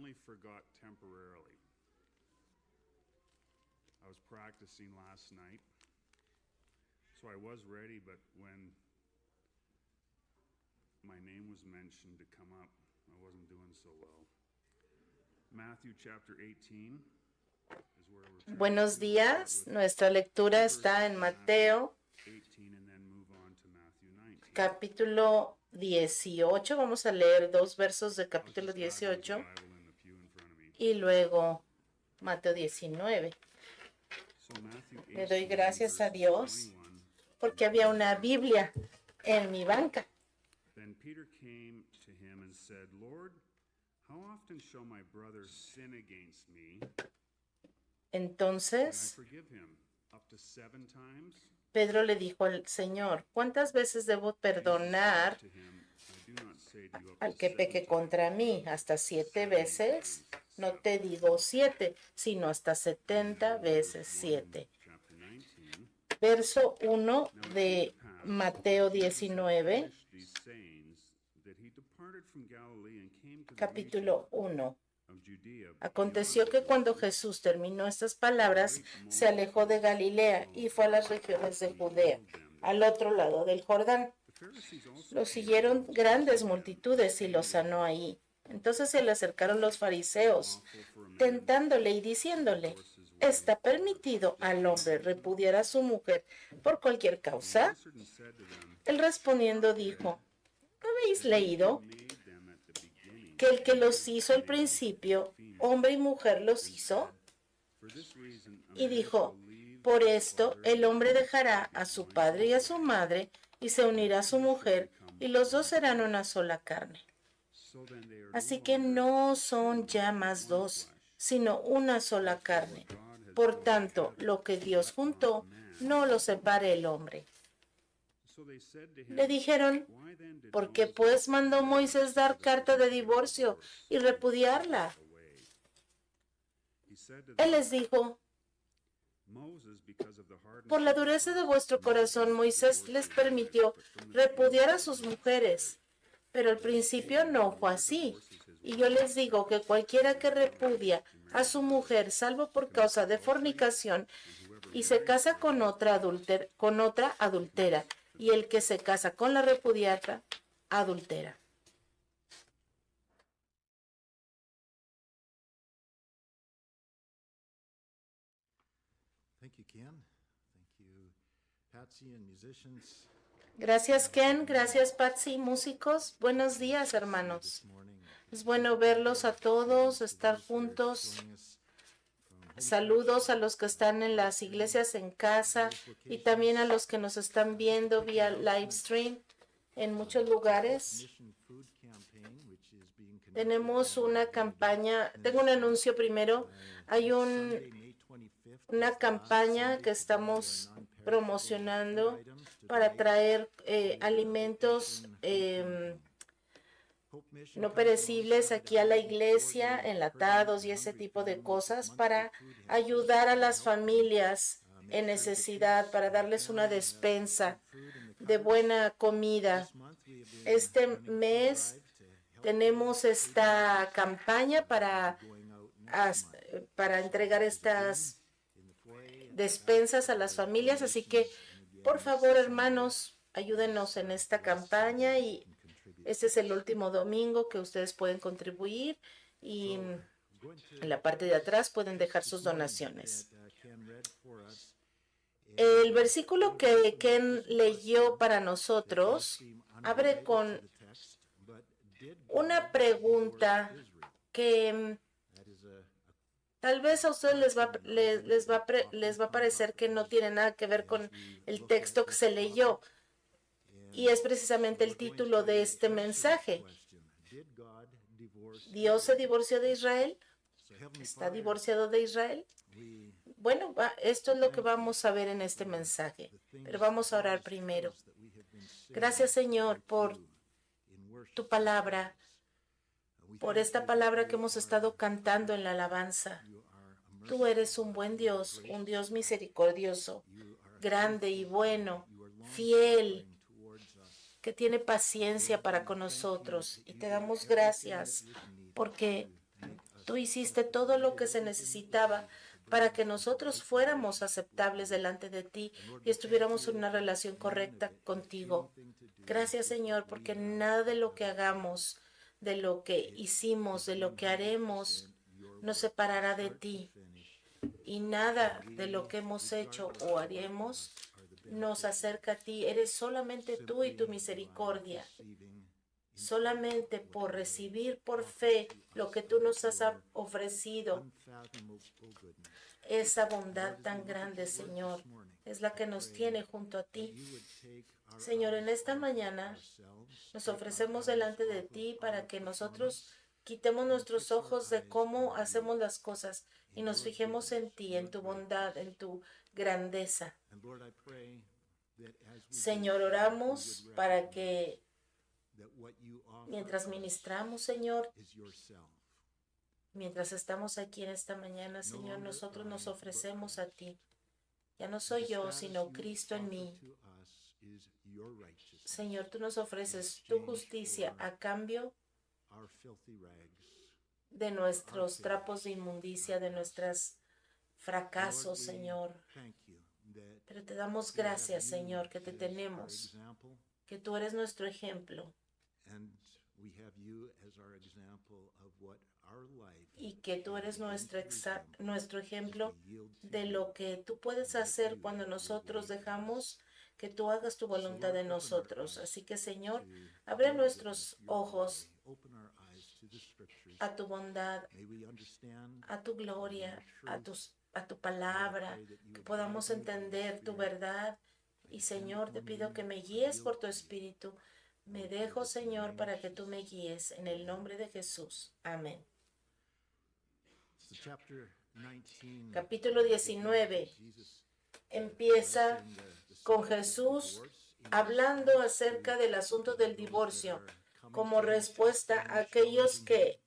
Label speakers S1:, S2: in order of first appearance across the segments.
S1: only forgot temporarily. I was practicing last night, so I was ready, but when my name was mentioned to come up, I wasn't doing so well. Matthew chapter 18 is where we're turning.
S2: Buenos días, nuestra lectura está en Mateo
S1: 18 and then move on to Matthew 19.
S2: capítulo 18. Vamos a leer 2 versos de capítulo
S1: I'll just grab the
S2: 18
S1: Bible in the pew in front of me.
S2: y luego Mateo 19.
S1: So Matthew
S2: Le doy
S1: 18,
S2: gracias a
S1: verses
S2: Dios
S1: 21.
S2: porque había una Biblia en mi banca.
S1: Then Peter came to him and said, Lord, how often shall my brother sin against me and I
S2: Entonces
S1: forgive him? Up to 7 times?
S2: Pedro le dijo al Señor, ¿cuántas veces debo perdonar
S1: To him, I do not say to you up
S2: al
S1: to
S2: que
S1: 7
S2: peque contra mí? ¿Hasta 7 veces? No te digo 7, sino hasta 70 veces 7.
S1: Chapter 19.
S2: Verso 1 de Mateo 19,
S1: These sayings that he departed from Galilee and came to the
S2: capítulo 1.
S1: region of Judea.
S2: Aconteció que cuando Jesús terminó estas palabras, se alejó de Galilea y fue a las regiones de Judea, al otro lado del Jordán.
S1: The Pharisees also
S2: Lo siguieron grandes multitudes y lo sanó ahí. Entonces se le acercaron los fariseos, tentándole y diciéndole, ¿está permitido al hombre repudiar a su mujer por cualquier causa?
S1: answered and said to them,
S2: Él respondiendo dijo, ¿no habéis leído
S1: made them at the beginning.
S2: que el que los hizo al principio, hombre y mujer los hizo?
S1: For this reason, a
S2: Y
S1: man
S2: dijo,
S1: shall leave
S2: por esto el hombre dejará a su padre y a su madre y se unirá a su mujer y los dos serán una sola carne.
S1: so then they are
S2: Así que no son ya más dos, sino una sola carne. Por tanto, lo que Dios juntó, no lo separe el hombre.
S1: So they said to him,
S2: Le dijeron,
S1: why then did
S2: ¿por qué
S1: Moses
S2: pues mandó Moisés dar carta de divorcio y repudiarla?
S1: away? He said to
S2: Él
S1: them,
S2: les dijo,
S1: Moses, because of the hardness
S2: por la
S1: of your
S2: dureza de
S1: heart,
S2: vuestro corazón, Moisés les permitió repudiar a sus mujeres. Pero al principio no fue así. Y yo les digo que cualquiera que repudia a su mujer, salvo por causa de fornicación, y se casa con otra adultera, y el que se casa con la repudiada, adultera.
S3: Thank you, Ken. Thank you, Patsy and musicians
S2: Gracias, Ken. Gracias, Patsy. Músicos, buenos días, hermanos.
S3: this morning.
S2: Es bueno verlos a todos, estar
S3: Those that are
S2: juntos.
S3: joining us from home
S2: Saludos a los que están en las iglesias en casa y también a los que nos están viendo vía live stream en muchos lugares.
S3: Mission Food Campaign, which is being conducted
S2: Tenemos una campaña, tengo un anuncio primero, hay
S3: Sunday, May 25th.
S2: una campaña que estamos promocionando para traer alimentos
S3: Hope Mission
S2: no perecibles aquí a la iglesia, enlatados y ese tipo de cosas para ayudar a las familias en necesidad, para darles una despensa de buena comida.
S3: This month we have been
S2: Este mes
S3: drive to help
S2: tenemos esta campaña
S3: going out next month
S2: para entregar estas
S3: in the foyer.
S2: despensas a las familias, así que por favor, hermanos, ayúdenos en esta campaña y este es el último domingo que ustedes pueden contribuir y en la parte de atrás pueden dejar sus donaciones.
S3: Ken read for us.
S2: El versículo que Ken leyó para nosotros abre con
S3: The text, but did
S2: una pregunta que
S3: that is a
S2: tal vez a ustedes les va a parecer que no tiene nada que ver con el texto que se leyó. Y es precisamente el título de este mensaje.
S3: question. Did God divorce?
S2: ¿Dios se divorció de Israel?
S3: So Heavenly
S2: ¿Está
S3: Father,
S2: divorciado de Israel?
S3: we
S2: Bueno, esto es lo que vamos a ver en este mensaje. Pero vamos a orar primero.
S3: that we have been singing
S2: Gracias, Señor, por
S3: in worship.
S2: tu palabra, por esta palabra que hemos estado cantando en la alabanza.
S3: You are a
S2: Tú eres un buen Dios, un Dios misericordioso, grande y bueno, fiel,
S3: towards us.
S2: que tiene paciencia para con nosotros. Y te damos gracias porque Tú hiciste todo lo que se necesitaba para que nosotros fuéramos aceptables delante de ti y estuviéramos en una relación correcta contigo. Gracias, Señor, porque nada de lo que hagamos, de lo que hicimos, de lo que haremos, nos separará de ti. Y nada de lo que hemos hecho o haremos nos acerca a ti. Eres solamente tú y tu misericordia. Solamente por recibir por fe lo que tú nos has ofrecido, esa bondad tan grande, Señor, es la que nos tiene junto a ti. Señor, en esta mañana nos ofrecemos delante de ti para que nosotros quitemos nuestros ojos de cómo hacemos las cosas y nos fijemos en ti, en tu bondad, en tu grandeza. Señor, oramos para que mientras ministramos, Señor, mientras estamos aquí en esta mañana, Señor, nosotros nos ofrecemos a ti. Ya no soy yo, sino Cristo en mí. Señor, tú nos ofreces tu justicia a cambio de nuestros trapos de inmundicia, de nuestros fracasos, Señor. Pero te damos gracias, Señor, que te tenemos, que tú eres nuestro ejemplo y que tú eres nuestro ejemplo de lo que tú puedes hacer cuando nosotros dejamos que tú hagas tu voluntad en nosotros. Así que, Señor, abre nuestros ojos a tu bondad, a tu gloria, a tu palabra, que podamos entender tu verdad. Y, Señor, te pido que me guíes por tu Espíritu. Me dejo, Señor, para que tú me guíes. En el nombre de Jesús. Amén. Capítulo 19 empieza con Jesús hablando acerca del asunto del divorcio como respuesta a aquellos que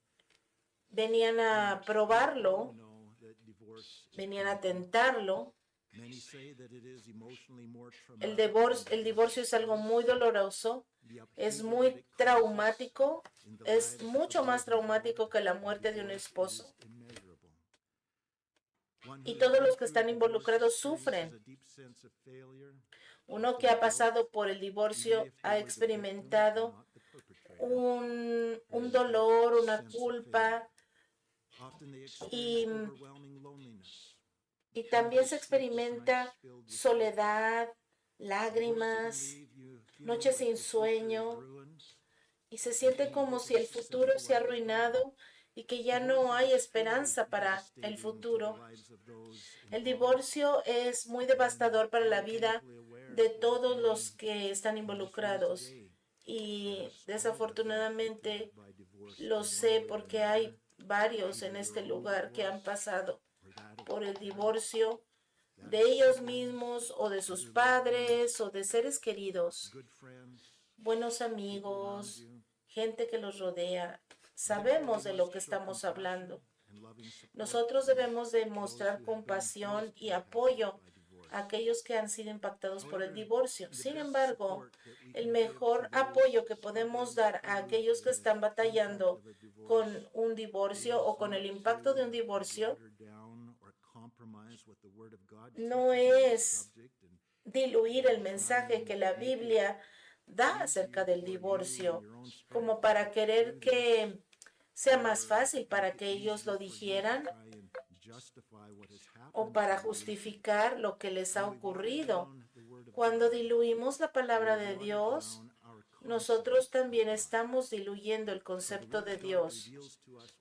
S2: venían a probarlo, venían a tentarlo. El divorcio es algo muy doloroso, es muy traumático, es mucho más traumático que la muerte de un esposo. Y todos los que están involucrados sufren. Uno que ha pasado por el divorcio ha experimentado un dolor, una culpa, y también se experimenta soledad, lágrimas, noches sin sueño, y se siente como si el futuro se ha arruinado y que ya no hay esperanza para el futuro. El divorcio es muy devastador para la vida de todos los que están involucrados, y desafortunadamente lo sé porque hay varios en este lugar que han pasado por el divorcio de ellos mismos o de sus padres o de seres queridos, buenos amigos, gente que los rodea. Sabemos de lo que estamos hablando. Nosotros debemos demostrar compasión y apoyo a aquellos que han sido impactados por el divorcio. Sin embargo, el mejor apoyo que podemos dar a aquellos que están batallando con un divorcio o con el impacto de un divorcio no es diluir el mensaje que la Biblia da acerca del divorcio, como para querer que sea más fácil para que ellos lo digieran o para justificar lo que les ha ocurrido. Cuando diluimos la palabra de Dios, nosotros también estamos diluyendo el concepto de Dios,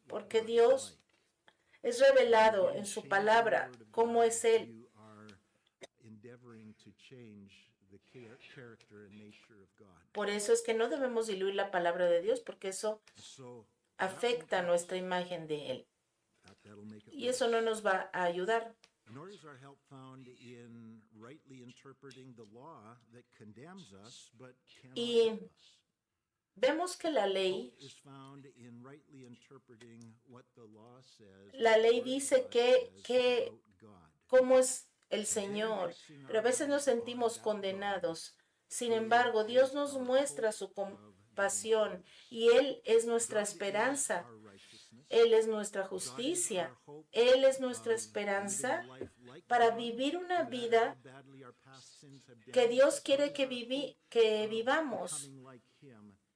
S2: porque Dios es revelado en su palabra cómo es Él. Por eso es que no debemos diluir la palabra de Dios, porque eso afecta nuestra imagen de Él. Y eso no nos va a ayudar. Y vemos que la ley dice que cómo es el Señor, pero a veces nos sentimos condenados. Sin embargo, Dios nos muestra su compasión y Él es nuestra esperanza. Él es nuestra justicia. Él es nuestra esperanza para vivir una vida que Dios quiere que vivamos.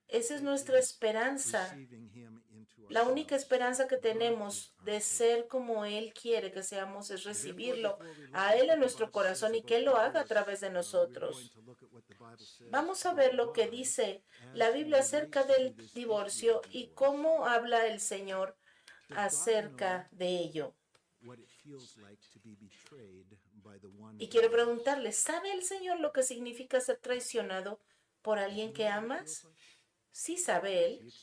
S2: Esa es nuestra esperanza. La única esperanza que tenemos de ser como Él quiere que seamos es recibirlo a Él en nuestro corazón y que Él lo haga a través de nosotros. Vamos a ver lo que dice la Biblia acerca del divorcio y cómo habla el Señor acerca de ello. Y quiero preguntarle, ¿sabe el Señor lo que significa ser traicionado por alguien que amas? Sí sabe Él.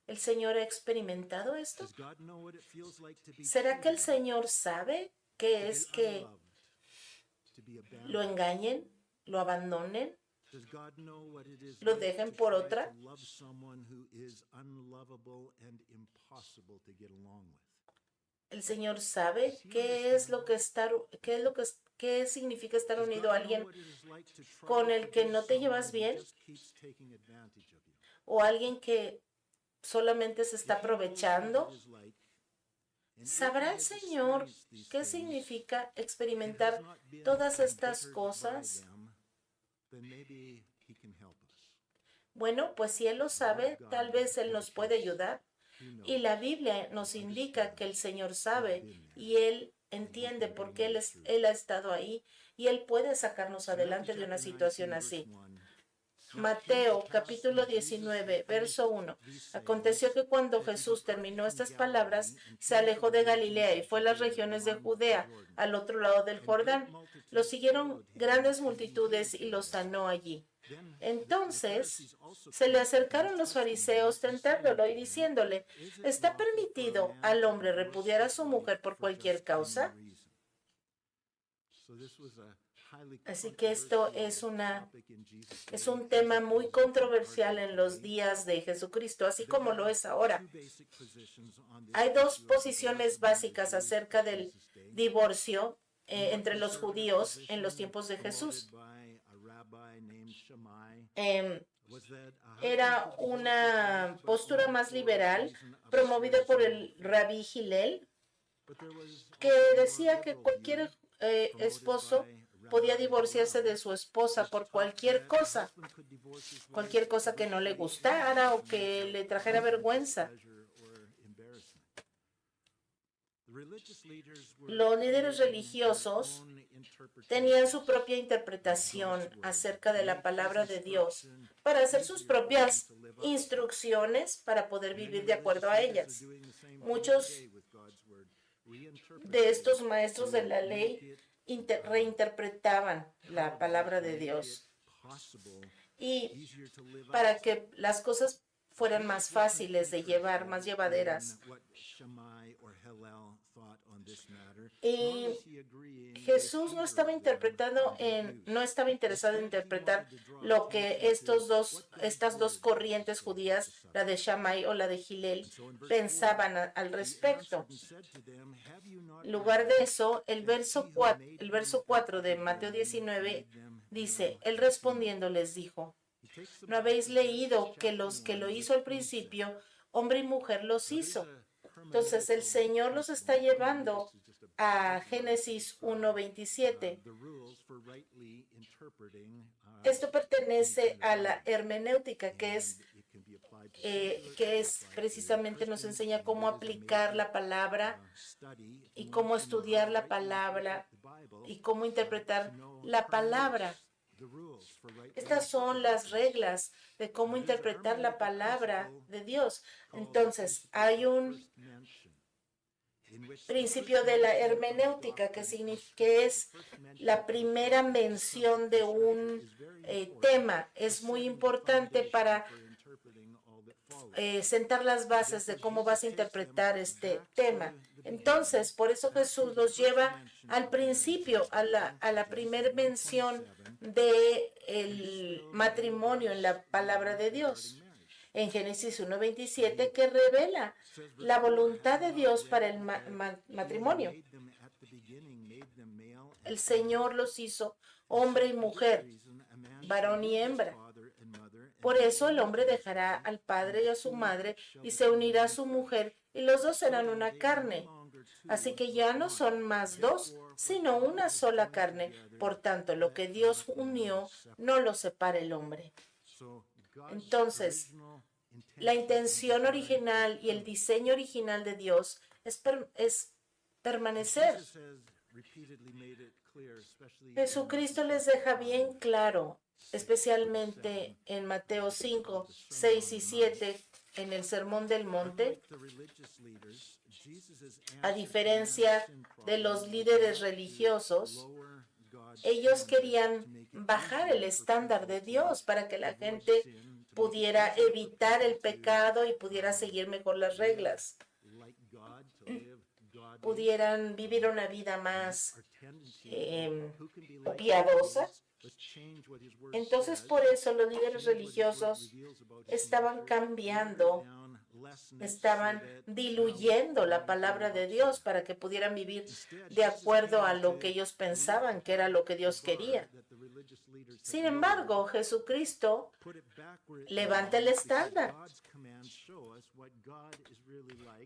S2: ¿El Señor ha experimentado esto? ¿Será que el Señor sabe qué es que lo engañen, lo abandonen, lo dejen por otra? El Señor sabe qué significa estar unido a alguien con el que no te llevas bien o alguien que solamente se está aprovechando. ¿Sabrá el Señor qué significa experimentar todas estas cosas? Bueno, pues si Él lo sabe, tal vez Él nos puede ayudar. Y la Biblia nos indica que el Señor sabe y Él entiende por qué Él ha estado ahí y Él puede sacarnos adelante de una situación así. Mateo capítulo 19, verso 1. Aconteció que cuando Jesús terminó estas palabras, se alejó de Galilea y fue a las regiones de Judea, al otro lado del Jordán. Lo siguieron grandes multitudes y lo sanó allí. Entonces se le acercaron los fariseos tentándolo y diciéndole, ¿está permitido al hombre repudiar a su mujer por cualquier causa? Así que esto es un tema muy controversial en los días de Jesucristo, así como lo es ahora. Hay dos posiciones básicas acerca del divorcio entre los judíos en los tiempos de Jesús. Era una postura más liberal promovida por el rabí Hillel, que decía que cualquier esposo podía divorciarse de su esposa por cualquier cosa que no le gustara o que le trajera vergüenza. Los líderes religiosos tenían su propia interpretación acerca de la palabra de Dios para hacer sus propias instrucciones para poder vivir de acuerdo a ellas. Muchos de estos maestros de la ley reinterpretaban la palabra de Dios y para que las cosas fueran más fáciles de llevar, más llevaderas. Y Jesús no estaba interesado en interpretar lo que estas dos corrientes judías, la de Shammai o la de Hillel, pensaban al respecto. En lugar de eso, el verso 4 de Mateo 19 dice, Él respondiendo les dijo, ¿no habéis leído que los que lo hizo al principio, hombre y mujer los hizo? Entonces el Señor los está llevando a Génesis 1:27. Esto pertenece a la hermenéutica, que es precisamente nos enseña cómo aplicar la palabra y cómo estudiar la palabra y cómo interpretar la palabra. Estas son las reglas de cómo interpretar la palabra de Dios. Entonces, hay un principio de la hermenéutica que es la primera mención de un tema. Es muy importante para sentar las bases de cómo vas a interpretar este tema. Entonces, por eso Jesús los lleva al principio, a la primer mención del matrimonio en la palabra de Dios, en Génesis 1:27, que revela la voluntad de Dios para el matrimonio. El Señor los hizo hombre y mujer, varón y hembra. Por eso el hombre dejará al padre y a su madre y se unirá a su mujer y los dos serán una carne. Así que ya no son más dos, sino una sola carne. Por tanto, lo que Dios unió, no lo separa el hombre. Entonces, la intención original y el diseño original de Dios es permanecer. Jesucristo les deja bien claro, especialmente en Mateo 5, 6 y 7, en el Sermón del Monte, a diferencia de los líderes religiosos, ellos querían bajar el estándar de Dios para que la gente pudiera evitar el pecado y pudiera seguir mejor las reglas, pudieran vivir una vida más piadosa. Entonces, por eso los líderes religiosos estaban cambiando, estaban diluyendo la palabra de Dios para que pudieran vivir de acuerdo a lo que ellos pensaban que era lo que Dios quería. Sin embargo, Jesucristo levanta el estándar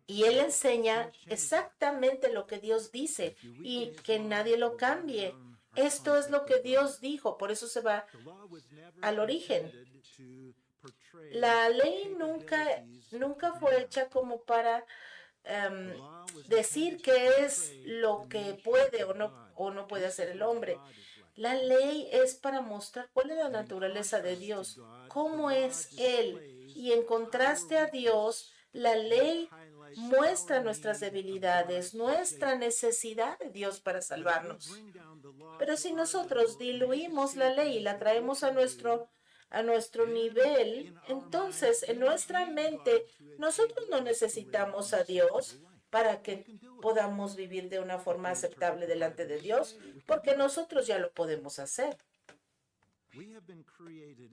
S2: y Él enseña exactamente lo que Dios dice y que nadie lo cambie. Esto es lo que Dios dijo, por eso se va al origen. La ley nunca fue hecha como para decir qué es lo que puede o no puede hacer el hombre. La ley es para mostrar cuál es la naturaleza de Dios, cómo es Él. Y en contraste a Dios, la ley muestra nuestras debilidades, nuestra necesidad de Dios para salvarnos. Pero si nosotros diluimos la ley y la traemos a nuestro nivel, entonces en nuestra mente nosotros no necesitamos a Dios para que podamos vivir de una forma aceptable delante de Dios, porque nosotros ya lo podemos hacer.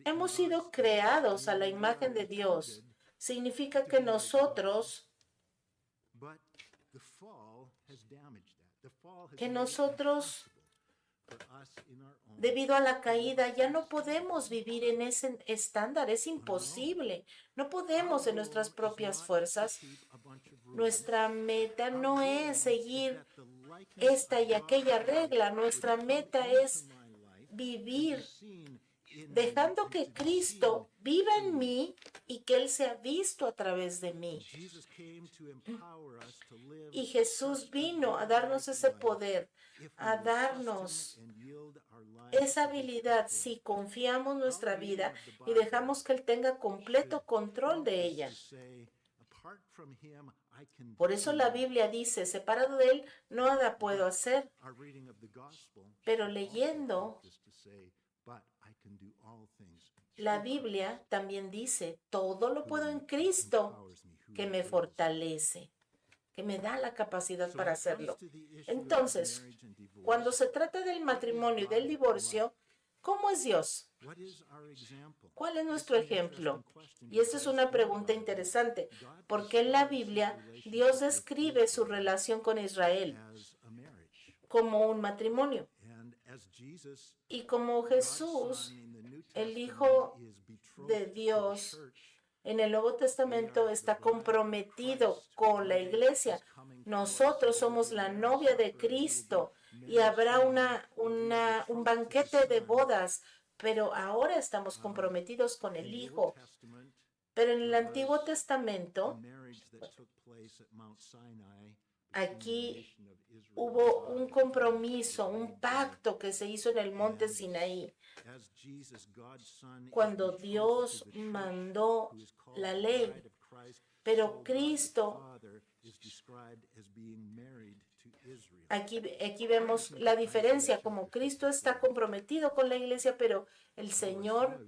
S2: Hemos sido creados a la imagen de Dios. Significa que nosotros debido a la caída, ya no podemos vivir en ese estándar. Es imposible. No podemos en nuestras propias fuerzas. Nuestra meta no es seguir esta y aquella regla. Nuestra meta es vivir dejando que Cristo viva en mí y que Él sea visto a través de mí. Y Jesús vino a darnos ese poder, a darnos esa habilidad si confiamos nuestra vida y dejamos que Él tenga completo control de ella. Por eso la Biblia dice, separado de Él, nada puedo hacer. Pero leyendo la Biblia también dice, todo lo puedo en Cristo que me fortalece, que me da la capacidad para hacerlo. Entonces, cuando se trata del matrimonio y del divorcio, ¿cómo es Dios? ¿Cuál es nuestro ejemplo? Y esta es una pregunta interesante, porque en la Biblia Dios describe su relación con Israel como un matrimonio. Y como Jesús, el Hijo de Dios, en el Nuevo Testamento está comprometido con la iglesia. Nosotros somos la novia de Cristo y habrá un banquete de bodas, pero ahora estamos comprometidos con el Hijo. Pero en el Antiguo Testamento, aquí hubo un compromiso, un pacto que se hizo en el monte Sinaí. Cuando Dios mandó la ley, pero Cristo, aquí vemos la diferencia, como Cristo está comprometido con la iglesia, pero el Señor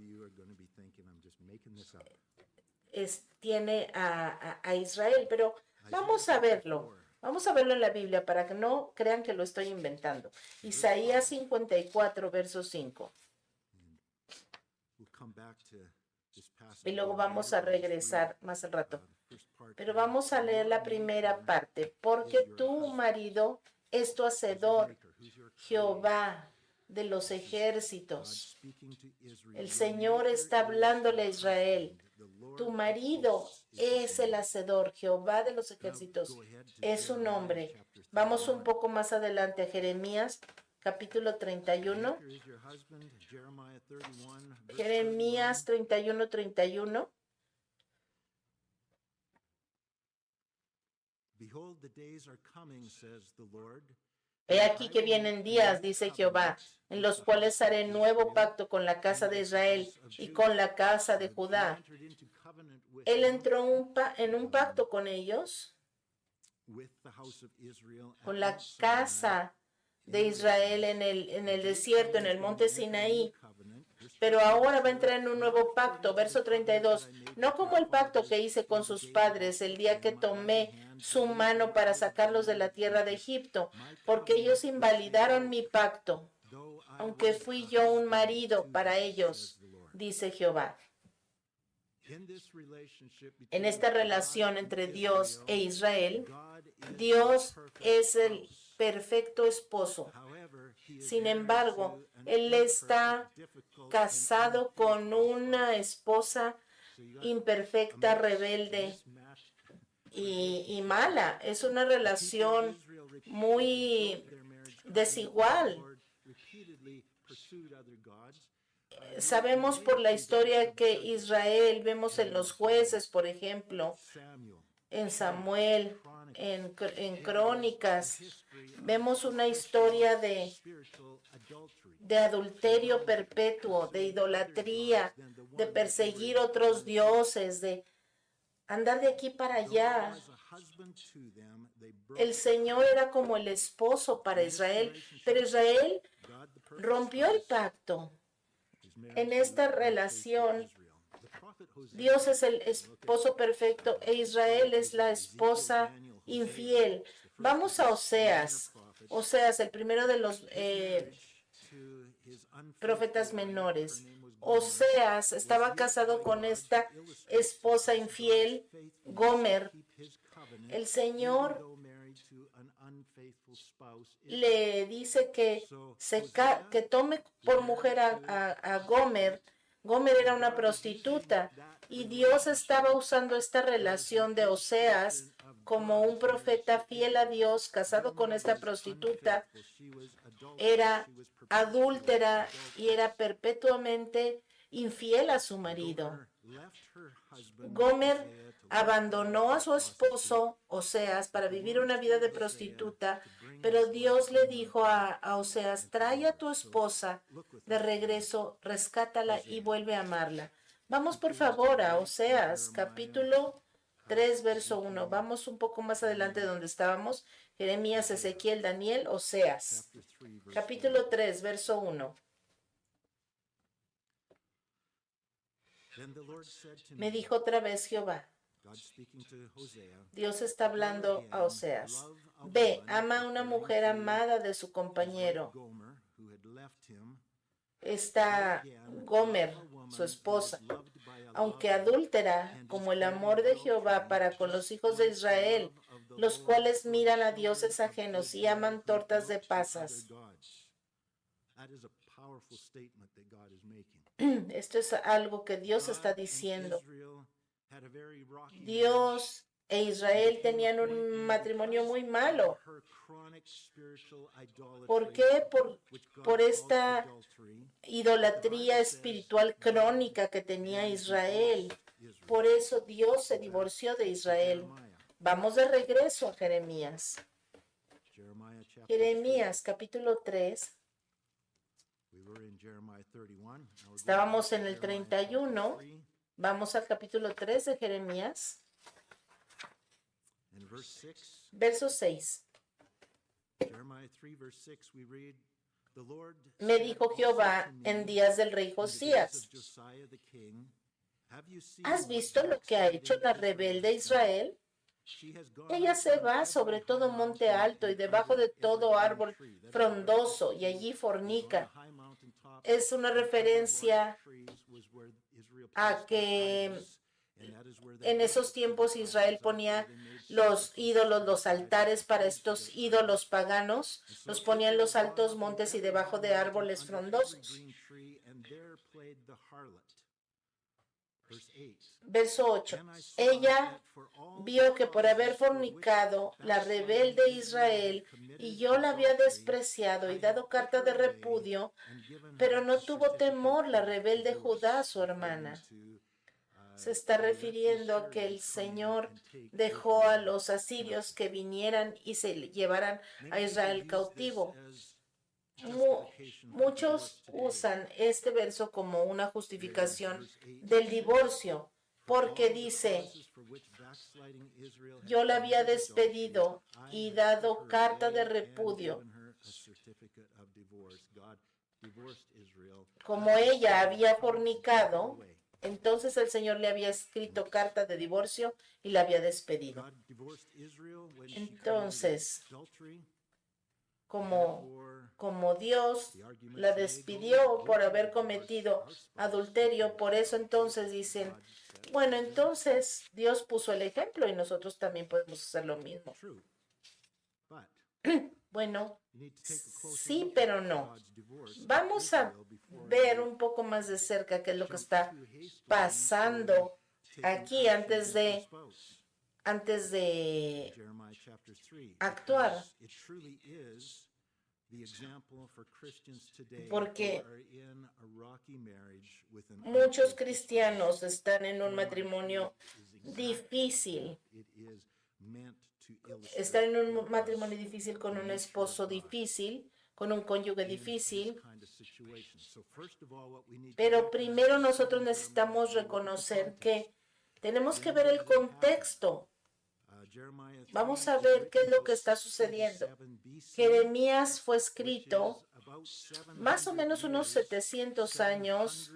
S2: tiene a Israel. Pero vamos a verlo. Vamos a verlo en la Biblia para que no crean que lo estoy inventando. Isaías 54, verso 5. Y luego vamos a regresar más al rato. Pero vamos a leer la primera parte. Porque tu marido es tu hacedor, Jehová, de los
S3: God
S2: ejércitos.
S3: speaking to Israel.
S2: El
S3: Your
S2: Señor
S3: maker
S2: está
S3: is
S2: hablándole a
S3: your
S2: Israel.
S3: husband. The Lord
S2: Tu
S3: of
S2: marido
S3: hosts is his
S2: es el
S3: name.
S2: hacedor, Jehová de los
S3: Now
S2: ejércitos
S3: go ahead to
S2: es su
S3: Jeremiah
S2: nombre.
S3: chapter
S2: Vamos un
S3: 31.
S2: poco más adelante a Jeremías, capítulo 31.
S3: Maker is your husband. Jeremiah 31, verse
S2: Jeremías 31, 31.
S3: Behold, the days are coming, says the Lord.
S2: He aquí que vienen días, dice Jehová, en los cuales haré nuevo pacto con la casa de Israel y con la casa de Judá. Él entró en un pacto con ellos, con la casa de Israel en el desierto, en el monte Sinaí. Pero ahora va a entrar en un nuevo pacto, verso 32, no como el pacto que hice con sus padres el día que tomé su mano para sacarlos de la tierra de Egipto, porque ellos invalidaron mi pacto, aunque fui yo un marido para ellos, dice Jehová. En esta relación entre Dios e Israel, Dios es el perfecto esposo. Sin embargo, Él está casado con una esposa imperfecta, rebelde y mala. Es una relación muy desigual. Sabemos por la historia que Israel, vemos en los jueces, por ejemplo, en Samuel, en Crónicas, vemos una historia de adulterio perpetuo, de idolatría, de perseguir otros dioses, de andar de aquí para allá. El Señor era como el esposo para Israel, pero Israel rompió el pacto. En esta relación, Dios es el esposo perfecto e Israel es la esposa infiel. Vamos a Oseas. Oseas, el primero de los profetas menores. Oseas estaba casado con esta esposa infiel, Gomer. El Señor le dice que tome por mujer a Gomer. Gomer era una prostituta y Dios estaba usando esta relación de Oseas como un profeta fiel a Dios, casado con esta prostituta. Era adúltera y era perpetuamente infiel a su marido. Gomer abandonó a su esposo, Oseas, para vivir una vida de prostituta, pero Dios le dijo a Oseas, trae a tu esposa de regreso, rescátala y vuelve a amarla. Vamos por favor a Oseas, capítulo 3, verso 1. Vamos un poco más adelante de donde estábamos. Jeremías, Ezequiel, Daniel, Oseas. Capítulo 3, verso 1. Me dijo otra vez Jehová. Dios está hablando a Oseas. Ve, ama a una mujer amada de su compañero. Está Gomer, su esposa, aunque adúltera, como el amor de Jehová para con los hijos de Israel, los cuales miran a dioses ajenos y aman tortas de pasas. Esto es algo que Dios está diciendo. Dios e Israel tenían un matrimonio muy malo. ¿Por qué? Por esta idolatría espiritual crónica que tenía Israel. Por eso Dios se divorció de Israel. Vamos de regreso a Jeremías. Jeremías, capítulo 3. Estábamos en el 31. Vamos al capítulo 3 de Jeremías. Verso 6. Me dijo Jehová en días del rey Josías: ¿has visto lo que ha hecho la rebelde Israel? Ella se va sobre todo monte alto y debajo de todo árbol frondoso y allí fornica. Es una referencia a que En esos tiempos Israel ponía los ídolos, los altares para estos ídolos paganos, los ponía en los altos montes y debajo de árboles frondosos. Verso 8. Ella vio que por haber fornicado la rebelde Israel, y yo la había despreciado y dado carta de repudio, pero no tuvo temor la rebelde Judá, su hermana. Se está refiriendo a que el Señor dejó a los asirios que vinieran y se llevaran a Israel cautivo. Muchos usan este verso como una justificación del divorcio, porque dice, yo la había despedido y dado carta de repudio. Como ella había fornicado, entonces el Señor le había escrito carta de divorcio y la había despedido. Entonces, como Dios la despidió por haber cometido adulterio, por eso entonces dicen, bueno, entonces Dios puso el ejemplo y nosotros también podemos hacer lo mismo. Bueno, sí, pero no. Vamos a ver un poco más de cerca qué es lo que está pasando aquí antes de actuar. Porque muchos cristianos están en un matrimonio difícil. Están en un matrimonio difícil con un esposo difícil, con un cónyuge difícil. Pero primero nosotros necesitamos reconocer que tenemos que ver el contexto. Vamos a ver qué es lo que está sucediendo. Jeremías fue escrito más o menos unos 700 años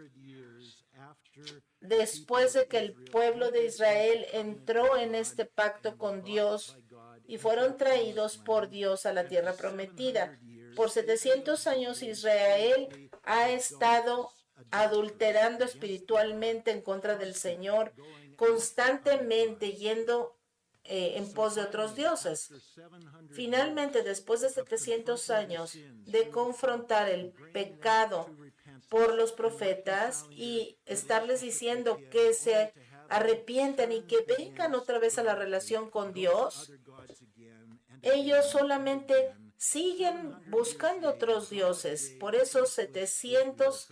S2: después de que el pueblo de Israel entró en este pacto con Dios y fueron traídos por Dios a la tierra prometida. Por 700 años Israel ha estado adulterando espiritualmente en contra del Señor, constantemente yendo en pos de otros dioses. Finalmente, después de 700 años de confrontar el pecado por los profetas y estarles diciendo que se arrepientan y que vengan otra vez a la relación con Dios, ellos solamente siguen buscando otros dioses. Por eso 700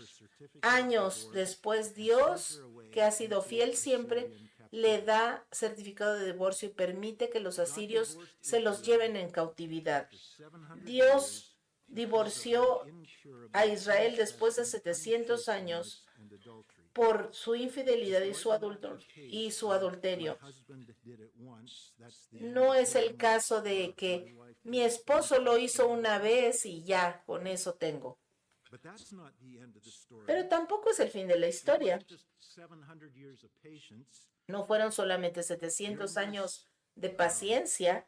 S2: años después, Dios, que ha sido fiel siempre, le da certificado de divorcio y permite que los asirios se los lleven en cautividad. Dios divorció a Israel después de 700 años por su infidelidad y su adulterio. No es el caso de que mi esposo lo hizo una vez y ya, con eso tengo. Pero tampoco es el fin de la historia. No fueron solamente 700 años de paciencia.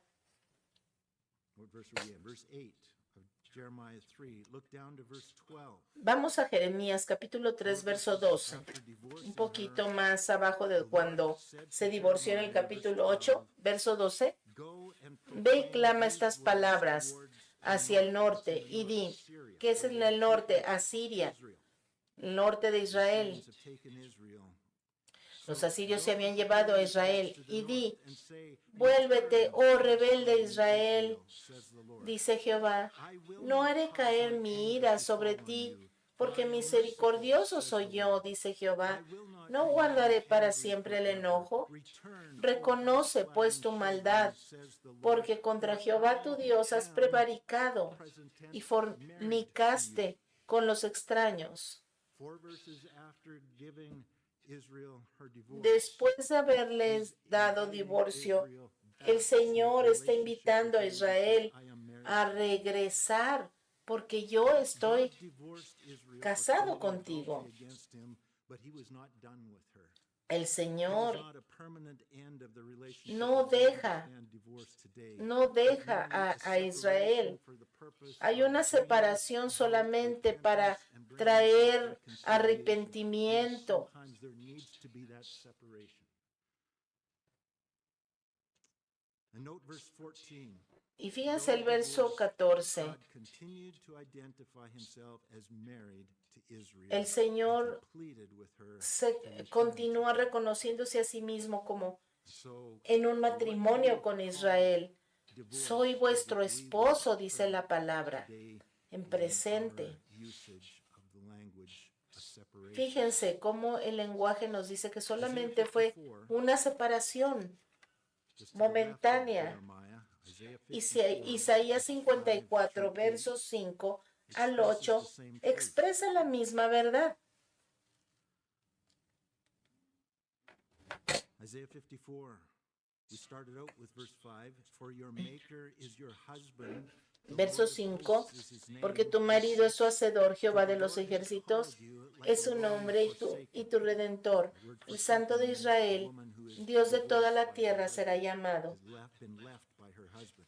S2: Vamos a Jeremías capítulo 3, verso 12. Un poquito más abajo de cuando se divorció en el capítulo 8, verso 12. Ve y clama estas palabras hacia el norte y di, ¿qué es en el norte? Asiria, el norte de Israel. Los asirios se habían llevado a Israel y di, vuélvete, oh rebelde Israel, dice Jehová, no haré caer mi ira sobre ti, porque misericordioso soy yo, dice Jehová, no guardaré para siempre el enojo. Reconoce pues tu maldad, porque contra Jehová tu Dios has prevaricado y fornicaste con los extraños. Después de haberles dado divorcio, el Señor está invitando a Israel a regresar, porque yo estoy casado contigo. El Señor no deja a Israel. Hay una separación solamente para traer arrepentimiento.
S3: And note verse 14.
S2: Y fíjense el verso 14.
S3: God continued to identify himself as married to Israel.
S2: El Señor
S3: and pleaded with her
S2: se
S3: to return.
S2: continúa reconociéndose a sí mismo como
S3: So,
S2: en un matrimonio con Israel.
S3: divorce
S2: Soy vuestro
S3: is what we
S2: esposo,
S3: would
S2: dice la palabra,
S3: today
S2: en presente.
S3: our usage of the language of separation.
S2: Fíjense cómo el lenguaje nos dice que solamente fue una separación
S3: Just to the left of
S2: momentánea.
S3: Jeremiah, Isaiah 54,
S2: Isaías 54, versos 5 al 8, expresa la misma verdad.
S3: Isaiah 54. We started out with verse 5. For your maker is your husband. the
S2: Verso
S3: Lord of
S2: 5,
S3: hosts is his name.
S2: porque tu marido es su hacedor, Jehová de los ejércitos, es su nombre y tu redentor, el Santo de Israel, Dios de toda la tierra será llamado.
S3: Has been left by her husband.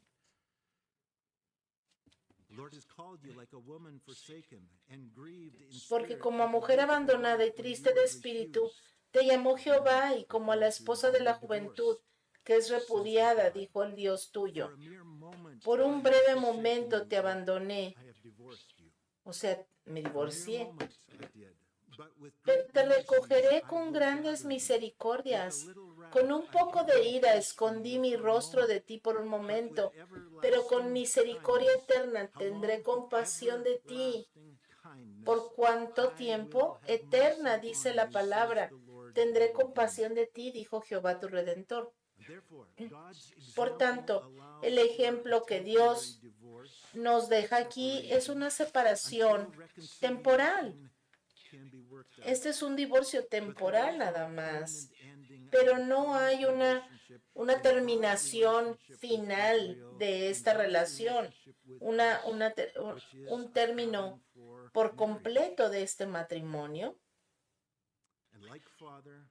S3: The Lord has called you like a woman forsaken and grieved in
S2: Porque
S3: spirit,
S2: como a
S3: like a
S2: mujer
S3: widow
S2: abandonada y
S3: when
S2: triste
S3: you
S2: de
S3: were
S2: espíritu,
S3: refused.
S2: te llamó Jehová, y como a la esposa de la juventud, que es repudiada, dijo el Dios tuyo.
S3: For a mere moment
S2: Por
S3: I
S2: un
S3: have
S2: breve
S3: forsaken
S2: momento
S3: you,
S2: te abandoné,
S3: I have divorced you.
S2: o sea, me
S3: For a mere
S2: divorcié.
S3: moment I did. But with
S2: Pero
S3: great
S2: te
S3: mercy
S2: recogeré
S3: I
S2: con
S3: will
S2: grandes
S3: gather you.
S2: misericordias.
S3: With a little wrath
S2: Con un
S3: I
S2: poco
S3: hid
S2: de
S3: my
S2: ira
S3: face from
S2: escondí
S3: you
S2: mi
S3: for a
S2: rostro
S3: moment.
S2: de ti por un
S3: But with
S2: momento, pero con
S3: everlasting
S2: misericordia
S3: kindness,
S2: eterna
S3: how
S2: tendré
S3: long?
S2: compasión de ti.
S3: Everlasting kindness,
S2: ¿Por cuánto
S3: I
S2: tiempo?
S3: will have
S2: Eterna,
S3: mercy
S2: dice
S3: on
S2: la
S3: you, says
S2: palabra.
S3: the Lord
S2: Tendré
S3: Elohim.
S2: compasión de ti, dijo Jehová tu Redentor.
S3: Therefore, God's
S2: Por
S3: example
S2: tanto,
S3: allows
S2: el
S3: for a
S2: ejemplo que
S3: temporary
S2: Dios
S3: divorce
S2: nos deja aquí es una separación
S3: until
S2: temporal.
S3: reconciliation can be worked out.
S2: Este es un divorcio
S3: But there
S2: temporal
S3: is no
S2: nada más.
S3: permanent ending
S2: Pero
S3: of the
S2: no
S3: covenant
S2: hay
S3: relationship
S2: una
S3: in God's
S2: terminación
S3: relationship with
S2: final
S3: Israel,
S2: de
S3: in
S2: esta
S3: God's
S2: relación,
S3: relationship with
S2: una,
S3: us,
S2: una ter-
S3: which is
S2: un
S3: a
S2: término
S3: pattern for
S2: por
S3: marriage.
S2: completo de este matrimonio.
S3: And like Father,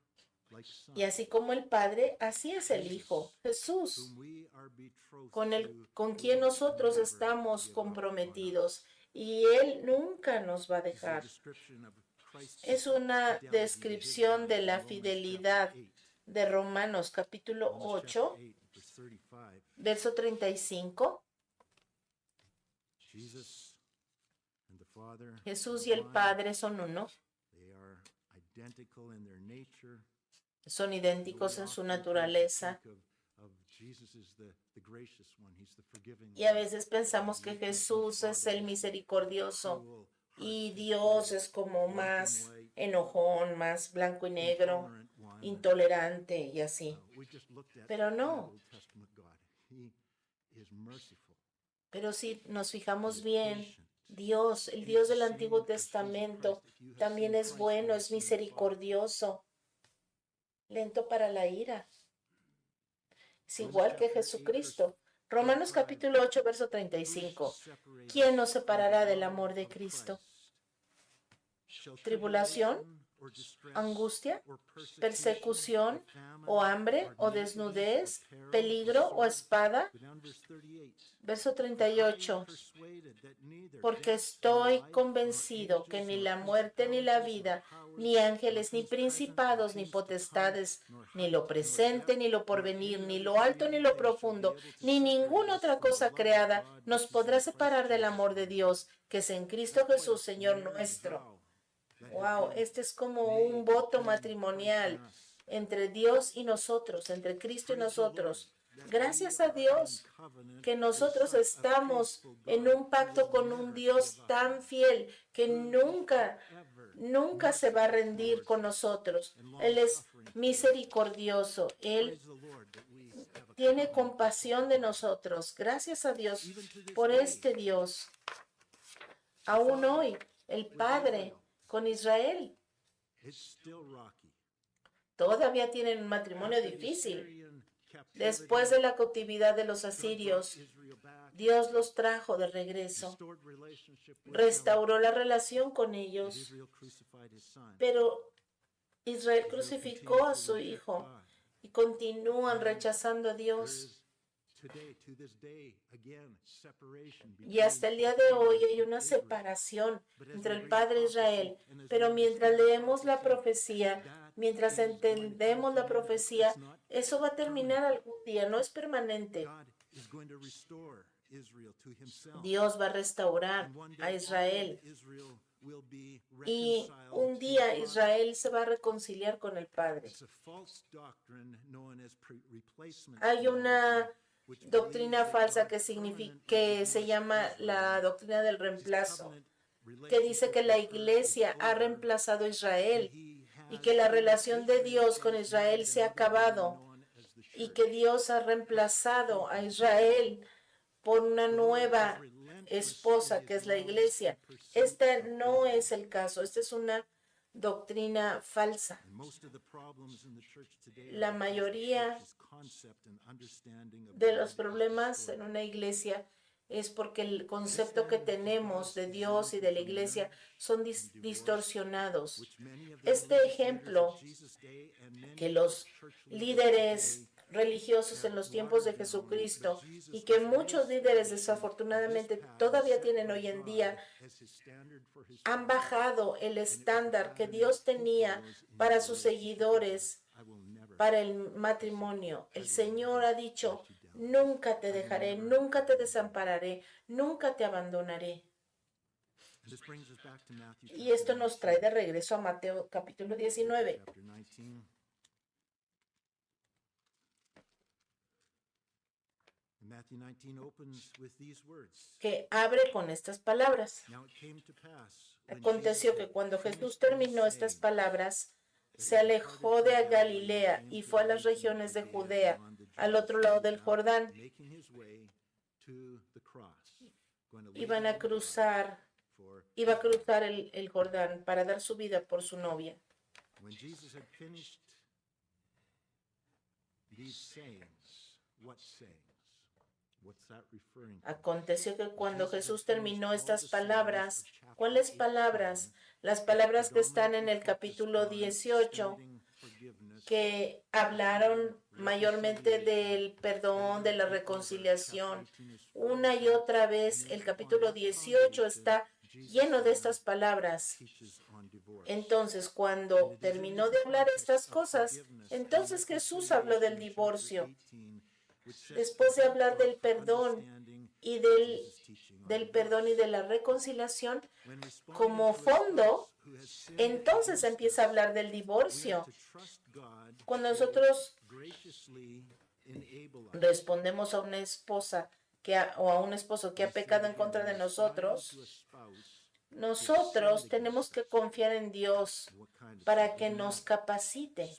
S3: like Son,
S2: Y así como el Padre, así es el Hijo, Jesús,
S3: whom we are betrothed
S2: con
S3: to,
S2: quien
S3: will
S2: nosotros
S3: never
S2: estamos
S3: give up on us.
S2: comprometidos. Y Él nunca nos va a
S3: This is a
S2: dejar.
S3: description of Christ's
S2: Es una
S3: fidelity to his
S2: descripción de
S3: bride
S2: la
S3: in Romans
S2: fidelidad
S3: chapter 8.
S2: de Romanos capítulo
S3: Romans
S2: 8,
S3: chapter 8, verse 35.
S2: verso 35.
S3: Jesus and the Father
S2: Jesús
S3: are
S2: y el
S3: one.
S2: Padre son uno,
S3: They are identical in their nature.
S2: son
S3: We
S2: idénticos en su
S3: often tend to
S2: naturaleza.
S3: think of Jesus as the gracious one. He's the forgiving
S2: Y a
S3: one.
S2: veces pensamos que
S3: We think of
S2: Jesús es
S3: Father
S2: el
S3: as
S2: misericordioso
S3: cruel,
S2: y
S3: harsh,
S2: Dios es como
S3: black and
S2: más
S3: white,
S2: enojón, más blanco y negro,
S3: intolerant one.
S2: intolerante y así.
S3: We just looked at
S2: Pero
S3: the
S2: no.
S3: Old Testament God. He is merciful.
S2: Pero si nos
S3: He
S2: fijamos
S3: is
S2: bien,
S3: patient.
S2: Dios, el
S3: He's
S2: Dios
S3: the
S2: del
S3: same
S2: Antiguo
S3: as Jesus
S2: Testamento,
S3: Christ. If you have
S2: también
S3: seen
S2: es
S3: Christ,
S2: bueno,
S3: you have
S2: es
S3: seen the Father.
S2: misericordioso, lento para la ira. Es
S3: Romans
S2: igual que
S3: chapter 8,
S2: Jesucristo. Romanos
S3: 35.
S2: capítulo 8, verso
S3: Who
S2: 35.
S3: shall separate
S2: ¿Quién
S3: us
S2: nos
S3: from
S2: separará
S3: the
S2: del
S3: love
S2: amor de
S3: of
S2: Cristo?
S3: Christ? Shall
S2: ¿Tribulación?
S3: tribulation or distress
S2: ¿Angustia?
S3: or
S2: ¿Persecución?
S3: or famine
S2: ¿O hambre?
S3: or
S2: ¿O
S3: nakedness
S2: desnudez?
S3: or peril
S2: ¿Peligro?
S3: or
S2: ¿O
S3: sword?
S2: espada?
S3: Go down to verse 38.
S2: Verso
S3: For I am
S2: 38.
S3: persuaded that neither
S2: Porque
S3: death,
S2: estoy
S3: nor life,
S2: convencido
S3: nor
S2: que
S3: angels,
S2: ni
S3: nor
S2: la muerte, ni la
S3: principalities,
S2: vida,
S3: nor powers,
S2: ni ángeles,
S3: nor
S2: ni
S3: things present, nor
S2: principados, ni
S3: things to come,
S2: potestades,
S3: nor
S2: ni
S3: height,
S2: lo
S3: nor
S2: presente,
S3: depth,
S2: ni lo
S3: nor
S2: porvenir,
S3: any
S2: ni
S3: other
S2: lo alto, ni lo
S3: created thing shall be
S2: profundo,
S3: able to
S2: ni
S3: separate
S2: ninguna
S3: us
S2: otra
S3: from the
S2: cosa
S3: love of
S2: creada
S3: God
S2: nos
S3: which is
S2: podrá
S3: in Christ
S2: separar del
S3: Jesus
S2: amor de
S3: our
S2: Dios, que es en Cristo
S3: Lord. That's
S2: Jesús,
S3: quite a
S2: Señor
S3: marriage
S2: nuestro.
S3: vow that has
S2: Wow,
S3: been
S2: este es como
S3: made
S2: un voto
S3: between
S2: matrimonial
S3: Christ and us.
S2: entre Dios y nosotros, entre Cristo y
S3: Praise the Lord
S2: nosotros.
S3: that
S2: Gracias
S3: we
S2: a
S3: are in
S2: Dios
S3: covenant
S2: que
S3: with
S2: nosotros
S3: such a
S2: estamos
S3: faithful
S2: en
S3: God
S2: un
S3: who
S2: pacto
S3: will
S2: con un
S3: never
S2: Dios
S3: give up on
S2: tan
S3: us,
S2: fiel que
S3: who is
S2: nunca,
S3: forever
S2: nunca se va a
S3: merciful
S2: rendir
S3: towards
S2: con
S3: us
S2: nosotros.
S3: and
S2: Él es
S3: long-suffering towards us.
S2: misericordioso. Él
S3: Praise the Lord that we have a
S2: tiene
S3: covenant with
S2: compasión
S3: such
S2: de
S3: a God.
S2: nosotros. Gracias a Dios
S3: Even to this
S2: por
S3: day,
S2: este Dios.
S3: the
S2: Aún
S3: Father
S2: hoy, el
S3: with
S2: Padre
S3: Israel,
S2: con Israel
S3: it's still rocky.
S2: todavía tienen un matrimonio
S3: After the
S2: difícil.
S3: Assyrian captivity,
S2: Después de la cautividad de los
S3: God brought
S2: asirios,
S3: Israel back,
S2: Dios los trajo de regreso.
S3: restored relationship with them,
S2: Restauró la relación con
S3: but
S2: ellos,
S3: Israel crucified his son.
S2: pero Israel
S3: Israel
S2: crucificó
S3: continued
S2: a
S3: to
S2: su
S3: reject
S2: hijo
S3: God.
S2: y continúan rechazando a
S3: There
S2: Dios.
S3: is
S2: Y hasta el día de hoy hay una separación entre el Padre e Israel. Pero mientras leemos la profecía, mientras entendemos la profecía, eso va a terminar algún día, no es permanente. Dios va a restaurar a Israel. Y un día Israel se va a reconciliar con el Padre. Hay una doctrina falsa que se llama la doctrina del reemplazo, que dice que la iglesia ha reemplazado a Israel y que la relación de Dios con Israel se ha acabado y que Dios ha reemplazado a Israel por una nueva esposa que es la iglesia. Este no es el caso, esta es una doctrina falsa. La mayoría de los problemas en una iglesia es porque el concepto que tenemos de Dios y de la iglesia son distorsionados. Este ejemplo que los líderes religiosos en los tiempos de Jesucristo y que muchos líderes desafortunadamente todavía tienen hoy en día, han bajado el estándar que Dios tenía para sus seguidores, para el matrimonio. El Señor ha dicho: nunca te dejaré, nunca te desampararé, nunca te abandonaré. Y esto nos trae de regreso a Mateo capítulo 19. Que abre con estas palabras. Aconteció que cuando Jesús terminó estas palabras, se alejó de Galilea y fue a las regiones de Judea, al otro lado del Jordán. Iba a cruzar el Jordán para dar su vida por su novia. Aconteció que cuando Jesús terminó estas palabras, ¿cuáles palabras? Las palabras que están en el capítulo 18, que hablaron mayormente del perdón, de la reconciliación. Una y otra vez el capítulo 18 está lleno de estas palabras. Entonces, cuando terminó de hablar estas cosas, entonces Jesús habló del divorcio. Después de hablar del perdón y del perdón y de la reconciliación como fondo, entonces empieza a hablar del divorcio. Cuando nosotros respondemos a una esposa o a un esposo que ha pecado en contra de nosotros, nosotros tenemos que confiar en Dios para que nos capacite.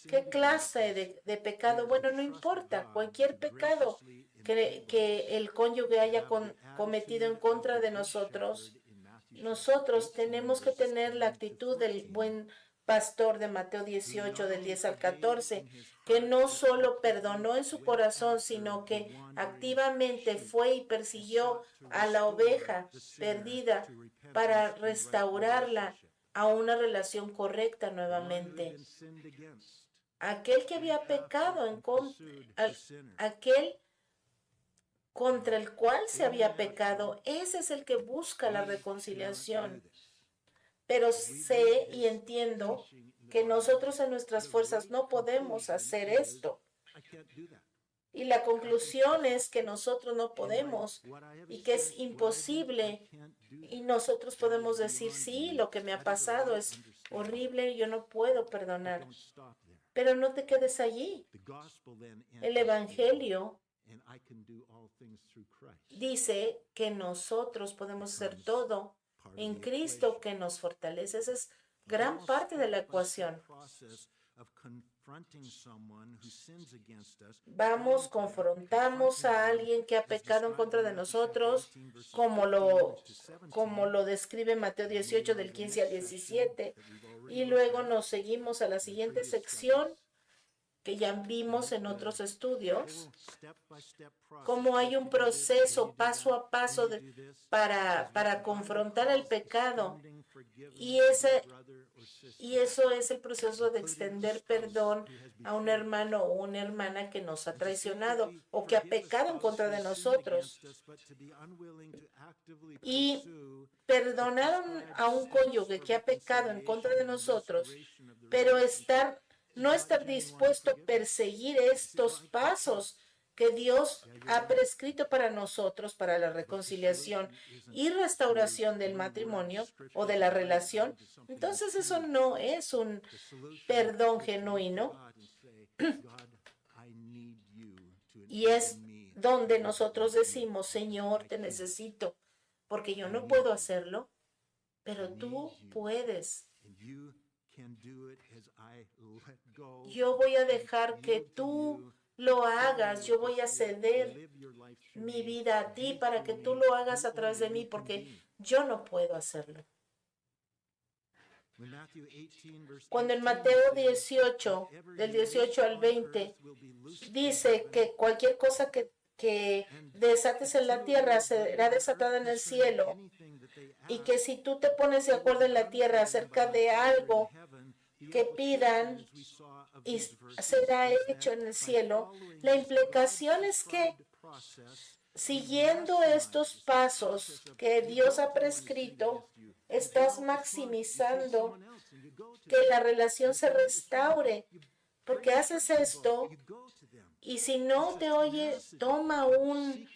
S2: ¿Qué clase de pecado? Bueno, no importa, cualquier pecado que el cónyuge haya cometido en contra de nosotros, nosotros tenemos que tener la actitud del buen pastor de Mateo 18, del 10 al 14, que no solo perdonó en su corazón, sino que activamente fue y persiguió a la oveja perdida para restaurarla a una relación correcta nuevamente. Aquel que había pecado aquel contra el cual se había pecado, ese es el que busca la reconciliación. Pero sé y entiendo que nosotros en nuestras fuerzas no podemos hacer esto. Y la conclusión es que nosotros no podemos y que es imposible. Y nosotros podemos decir, sí, lo que me ha pasado es horrible, yo no puedo perdonar. Pero no te quedes allí. El Evangelio dice que nosotros podemos hacer todo en Cristo que nos fortalece. Esa es gran parte de la ecuación. Confrontamos a alguien que ha pecado en contra de nosotros, como lo describe Mateo 18 del 15 al 17, y luego nos seguimos a la siguiente sección que ya vimos en otros estudios,
S3: step-by-step process.
S2: cómo hay un
S3: You do this,
S2: proceso
S3: then you do
S2: paso
S3: that,
S2: a paso
S3: then you do this.
S2: para confrontar el pecado.
S3: Extending forgiveness
S2: Y
S3: to a
S2: ese
S3: brother or sister.
S2: Y eso es el proceso de extender perdón a un hermano o una hermana que nos ha traicionado o que ha pecado en contra de nosotros. Y perdonar a un cónyuge que ha pecado en contra de nosotros, pero no estar dispuesto a perseguir estos pasos que Dios ha prescrito para nosotros, para la reconciliación y restauración del matrimonio o de la relación, entonces eso no es un perdón genuino y es donde nosotros decimos, Señor, te necesito, porque yo no puedo hacerlo, pero tú puedes. Yo voy a dejar que tú lo hagas, yo voy a ceder mi vida a ti para que tú lo hagas a través de mí, porque yo no puedo hacerlo. Cuando en Mateo 18, del 18 al 20, dice que cualquier cosa que desates en la tierra será desatada en el cielo, y que si tú te pones de acuerdo en la tierra acerca de algo que pidan y será hecho en el cielo, la implicación es que siguiendo estos pasos que Dios ha prescrito, estás maximizando que la relación se restaure, porque haces esto y si no te oye, toma un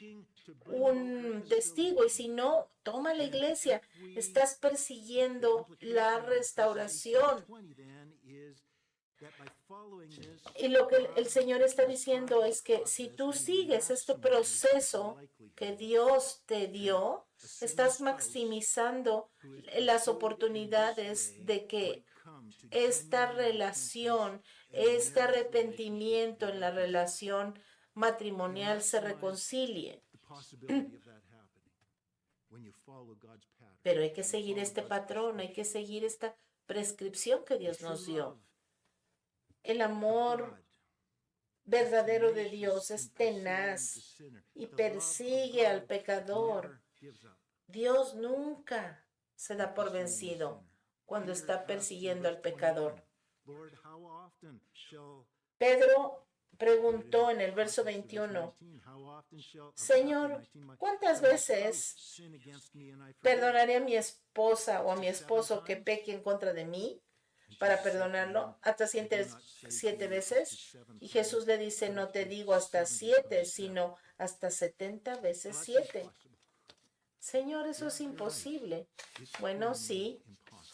S2: testigo y si no, toma la iglesia. Estás persiguiendo la restauración. Y lo que el Señor está diciendo es que si tú sigues este proceso que Dios te dio, estás maximizando las oportunidades de que esta relación, este arrepentimiento en la relación matrimonial se reconcilie. Pero hay que seguir este patrón, hay que seguir esta prescripción que Dios nos dio. El amor verdadero de Dios es tenaz y persigue al pecador. Dios nunca se da por vencido cuando está persiguiendo al pecador. Pedro preguntó en el verso 21, Señor, ¿cuántas veces perdonaré a mi esposa o a mi esposo que peque en contra de mí? Para perdonarlo, hasta 7 veces. Y Jesús le dice, no te digo hasta 7, sino hasta 70 veces 7. Señor, eso es imposible. Bueno, sí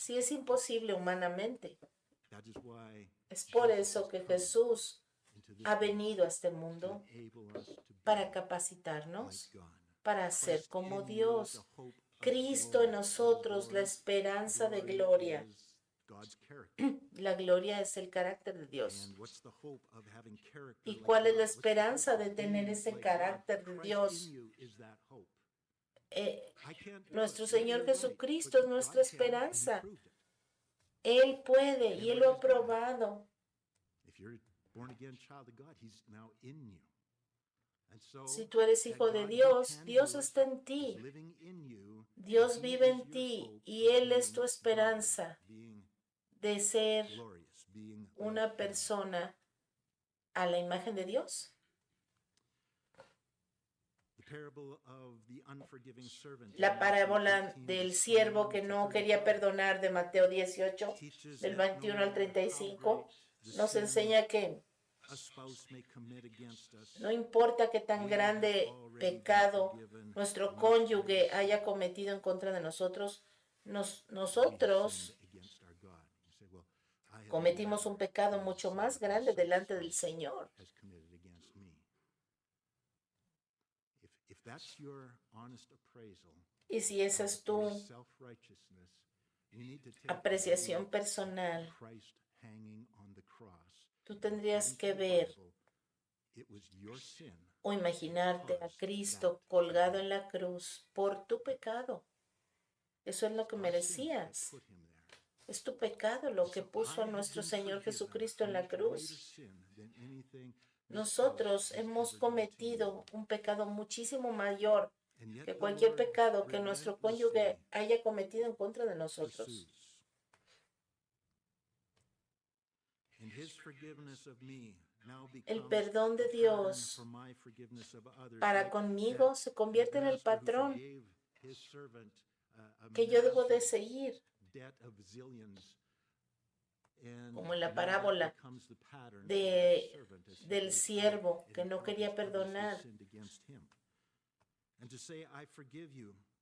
S2: es imposible humanamente. Es por eso que Jesús ha venido a este mundo para capacitarnos, para ser como Dios. Cristo en nosotros, la esperanza de gloria. La gloria es el carácter de Dios. ¿Y cuál es la esperanza de tener ese carácter de Dios? Nuestro Señor Jesucristo es nuestra esperanza. Él puede y Él lo ha probado. Si tú eres hijo de Dios, Dios está en ti. Dios vive en ti y Él es tu esperanza de ser una persona a la imagen de Dios. La parábola del siervo que no quería perdonar de Mateo 18, del 21 al 35, nos enseña que no importa qué tan grande pecado nuestro cónyuge haya cometido en contra de nosotros, nosotros cometimos un pecado mucho más grande delante del Señor. Y si esa es tu apreciación personal, tú tendrías que ver o imaginarte a Cristo colgado en la cruz por tu pecado. Eso es lo que merecías. Es tu pecado lo que puso a nuestro Señor Jesucristo en la cruz. Nosotros hemos cometido un pecado muchísimo mayor que cualquier pecado que nuestro cónyuge haya cometido en contra de nosotros. El perdón de Dios para conmigo se convierte en el patrón que yo debo de seguir, como en la parábola del siervo que no quería perdonar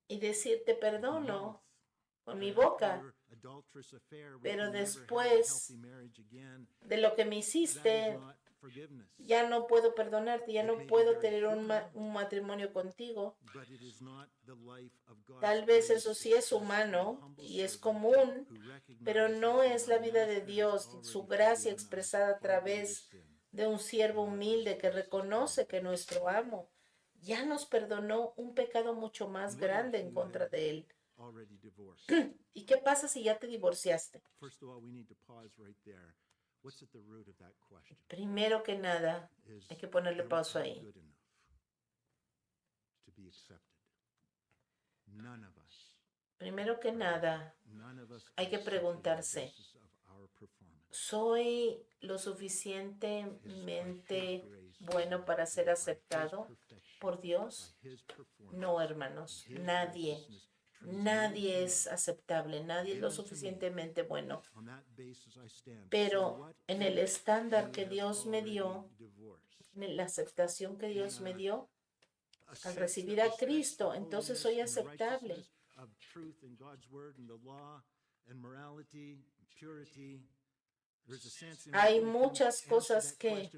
S2: y decir te perdono con mi boca, pero después de lo que me hiciste ya no puedo perdonarte, ya no puedo tener un matrimonio contigo. Tal vez eso sí es humano y es común, pero no es la vida de Dios, su gracia expresada a través de un siervo humilde que reconoce que nuestro amo ya nos perdonó un pecado mucho más grande en contra de él. ¿Y qué pasa si ya te divorciaste? Primero que nada, hay que ponerle pausa ahí. Primero que nada, hay que preguntarse, ¿soy lo suficientemente bueno para ser aceptado por Dios? No, hermanos, nadie es aceptable, nadie es lo suficientemente bueno. Pero en el estándar que Dios me dio, en la aceptación que Dios me dio, al recibir a Cristo, entonces soy aceptable. Hay muchas cosas que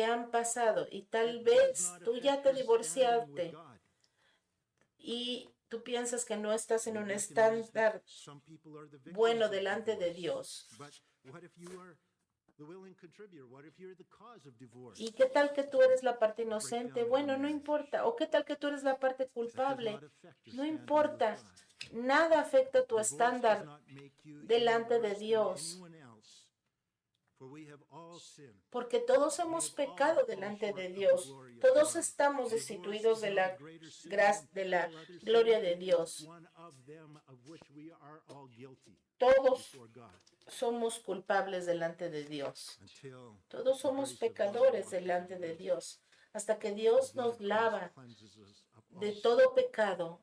S2: han pasado y tal vez tú ya te divorciaste y tú piensas que no estás en un estándar bueno delante de Dios. ¿Y qué tal que tú eres la parte inocente? Bueno, no importa. ¿O qué tal que tú eres la parte culpable? No importa. Nada afecta tu estándar delante de Dios. Porque todos hemos pecado delante de Dios. Todos estamos destituidos de la gloria de Dios. Todos somos culpables delante de Dios. Todos somos pecadores delante de Dios. Hasta que Dios nos lava de todo pecado.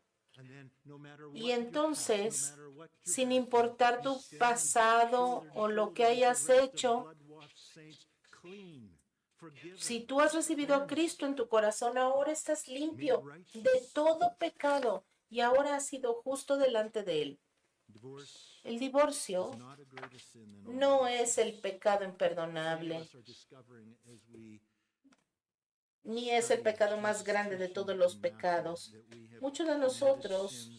S2: Y entonces, sin importar tu pasado o lo que hayas hecho, si tú has recibido a Cristo en tu corazón, ahora estás limpio de todo pecado y ahora has sido justo delante de Él. El divorcio no es el pecado imperdonable, ni es el pecado más grande de todos los pecados. Muchos de nosotros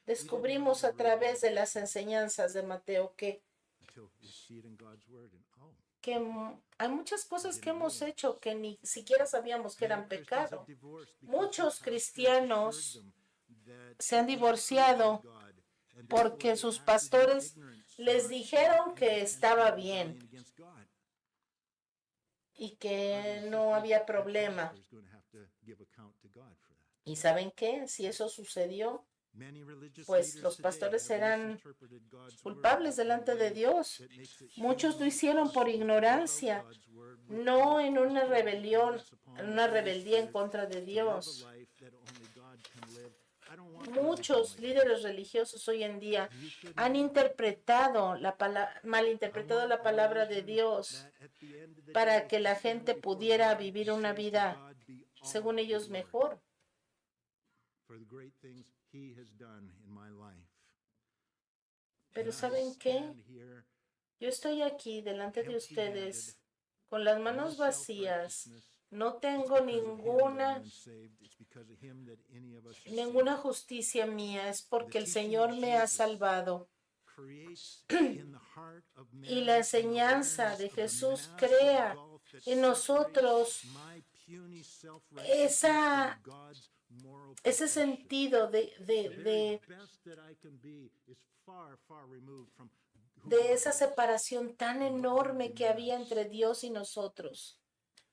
S2: descubrimos a través de las enseñanzas de Mateo que hay muchas cosas que hemos hecho que ni siquiera sabíamos que eran pecado. Muchos cristianos se han divorciado porque sus pastores les dijeron que estaba bien y que no había problema. ¿Y saben qué? Si eso sucedió, pues los pastores serán culpables delante de Dios. Muchos lo hicieron por ignorancia, no en una rebelión, en una rebeldía en contra de Dios. Muchos líderes religiosos hoy en día han malinterpretado la palabra de Dios para que la gente pudiera vivir una vida, según ellos, mejor. Pero ¿saben qué? Yo estoy aquí delante de ustedes con las manos vacías. No tengo ninguna justicia mía. Es porque el Señor me ha salvado. Y la enseñanza de Jesús crea en nosotros
S3: moral
S2: ese
S3: perfection.
S2: sentido
S3: The very best that I can be is far, far removed from who
S2: de
S3: God
S2: esa
S3: is.
S2: separación tan enorme que había entre Dios y nosotros,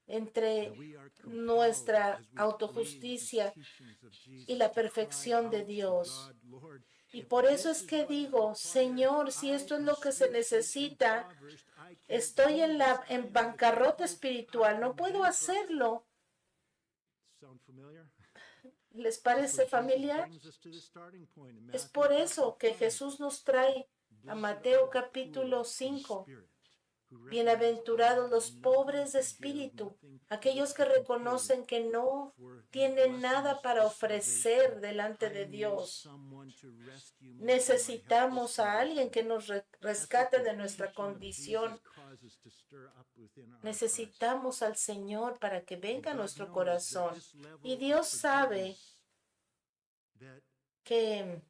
S2: entre
S3: And we are compelled,
S2: nuestra
S3: as we read these
S2: autojusticia
S3: teachings of
S2: y
S3: Jesus,
S2: la
S3: to cry
S2: perfección de
S3: out to
S2: Dios.
S3: God, Lord,
S2: Y
S3: if
S2: por eso
S3: this
S2: es
S3: is
S2: que
S3: what is
S2: digo,
S3: required,
S2: Señor, si
S3: I
S2: esto es
S3: am
S2: lo que se
S3: spiritually
S2: necesita,
S3: impoverished. I can't
S2: estoy
S3: do
S2: en
S3: this.
S2: en
S3: I am without
S2: bancarrota
S3: hope.
S2: espiritual,
S3: I
S2: no
S3: am
S2: puedo
S3: bankrupt.
S2: hacerlo.
S3: Sound familiar?
S2: ¿Les
S3: So
S2: parece
S3: Jesus
S2: familiar?
S3: brings us to the starting point in
S2: Es
S3: Matthew
S2: por
S3: chapter
S2: eso que
S3: 5.
S2: Jesús nos trae a
S3: Blessed
S2: Mateo
S3: are the
S2: capítulo
S3: poor in
S2: 5.
S3: spirit, who recognize I
S2: Bienaventurados
S3: have
S2: los
S3: nothing
S2: pobres de
S3: to give,
S2: espíritu,
S3: nothing
S2: aquellos
S3: which
S2: que
S3: I can pay
S2: reconocen que no
S3: for the
S2: tienen nada
S3: blessings
S2: para
S3: of
S2: ofrecer
S3: salvation.
S2: delante de
S3: I need
S2: Dios.
S3: someone to rescue me from my
S2: Necesitamos
S3: helpless
S2: a alguien que
S3: condition.
S2: nos
S3: That's what
S2: rescate
S3: the
S2: de nuestra
S3: teaching of
S2: condición.
S3: Jesus causes to stir up within our hearts.
S2: Necesitamos al Señor para que
S3: And
S2: venga a
S3: God
S2: nuestro
S3: knows that
S2: corazón.
S3: this level
S2: Y
S3: of
S2: Dios sabe
S3: forgiveness that
S2: que